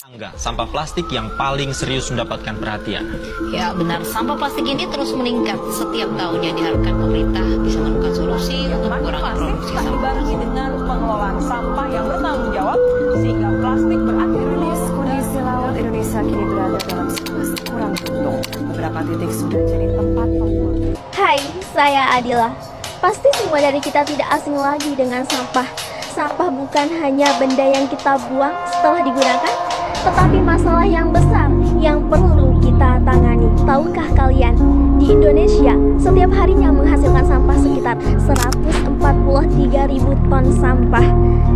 Enggak, sampah plastik yang paling serius mendapatkan perhatian. Ya benar, sampah plastik ini terus meningkat setiap tahunnya. Diharapkan pemerintah bisa menemukan solusi untuk mengurangi produksi tak sampah. dibarengi dengan pengelolaan sampah yang bertanggung jawab sehingga plastik berakhir Kondisi laut Indonesia kini berada dalam situasi kurang beruntung. Beberapa titik sudah jadi tempat pembuangan. Hai, saya Adila. Pasti semua dari kita tidak asing lagi dengan sampah. Sampah bukan hanya benda yang kita buang setelah digunakan, tetapi masalah yang besar yang perlu kita tangani. Tahukah kalian, di Indonesia setiap harinya menghasilkan sampah sekitar 143.000 ton sampah.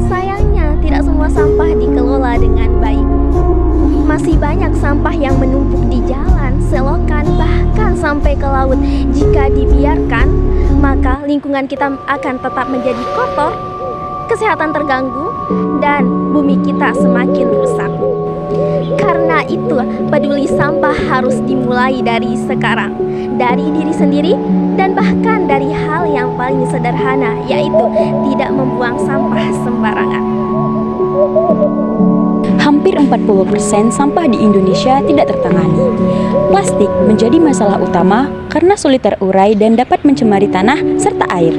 Sayangnya tidak semua sampah dikelola dengan baik. Masih banyak sampah yang menumpuk di jalan, selokan, bahkan sampai ke laut. Jika dibiarkan, maka lingkungan kita akan tetap menjadi kotor, kesehatan terganggu, dan bumi kita semakin rusak. Karena itu, peduli sampah harus dimulai dari sekarang, dari diri sendiri, dan bahkan dari hal yang paling sederhana, yaitu tidak membuang sampah sembarangan. Hampir 40% sampah di Indonesia tidak tertangani. Plastik menjadi masalah utama karena sulit terurai dan dapat mencemari tanah serta air.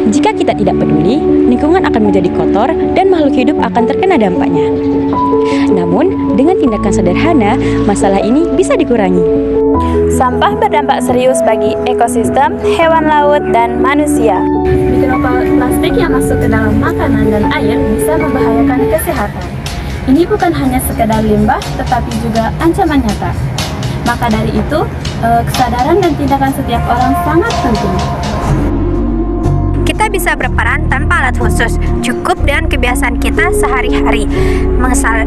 Jika kita tidak peduli, lingkungan akan menjadi kotor dan makhluk hidup akan terkena dampaknya. Namun, dengan tindakan sederhana, masalah ini bisa dikurangi. Sampah berdampak serius bagi ekosistem, hewan laut, dan manusia. Mikroplastik yang masuk ke dalam makanan dan air bisa membahayakan kesehatan. Ini bukan hanya sekedar limbah, tetapi juga ancaman nyata. Maka dari itu, kesadaran dan tindakan setiap orang sangat penting. Kita bisa berperan tanpa alat khusus, cukup dengan kebiasaan kita sehari-hari.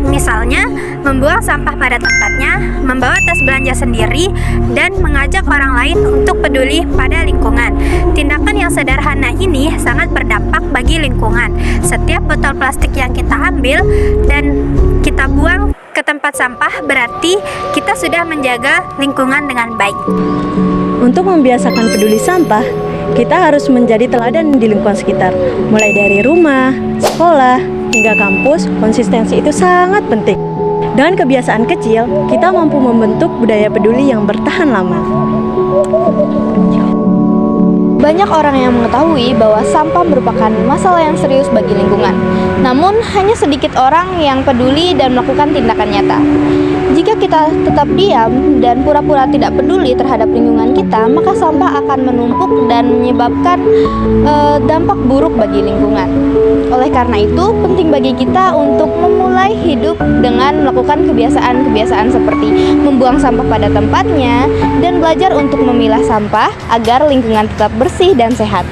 Misalnya, membuang sampah pada tempatnya, membawa tas belanja sendiri, dan mengajak orang lain untuk peduli pada lingkungan. Tindakan yang sederhana ini sangat berdampak bagi lingkungan. Setiap botol plastik yang kita ambil dan kita buang ke tempat sampah berarti kita sudah menjaga lingkungan dengan baik. Untuk membiasakan peduli sampah, kita harus menjadi teladan di lingkungan sekitar. Mulai dari rumah, sekolah, hingga kampus, konsistensi itu sangat penting. Dengan kebiasaan kecil, kita mampu membentuk budaya peduli yang bertahan lama. Banyak orang yang mengetahui bahwa sampah merupakan masalah yang serius bagi lingkungan. Namun, hanya sedikit orang yang peduli dan melakukan tindakan nyata. Jika kita tetap diam dan pura-pura tidak peduli terhadap lingkungan kita, maka sampah akan menumpuk dan menyebabkan dampak buruk bagi lingkungan. Oleh karena itu, penting bagi kita untuk memulai hidup dengan melakukan kebiasaan-kebiasaan seperti membuang sampah pada tempatnya dan belajar untuk memilah sampah agar lingkungan tetap bersih dan sehat.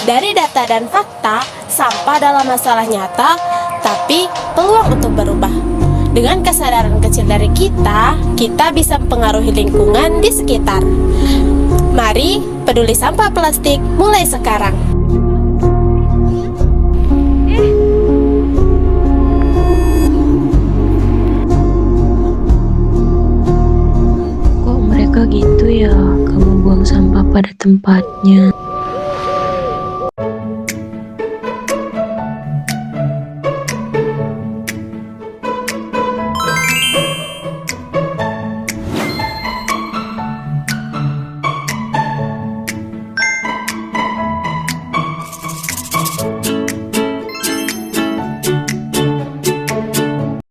Dari data dan fakta, sampah adalah masalah nyata, tapi peluang untuk berubah. Dengan kesadaran kecil dari kita bisa mempengaruhi lingkungan di sekitar. Mari peduli sampah plastik mulai sekarang. Kok mereka gitu ya, kamu buang sampah pada tempatnya?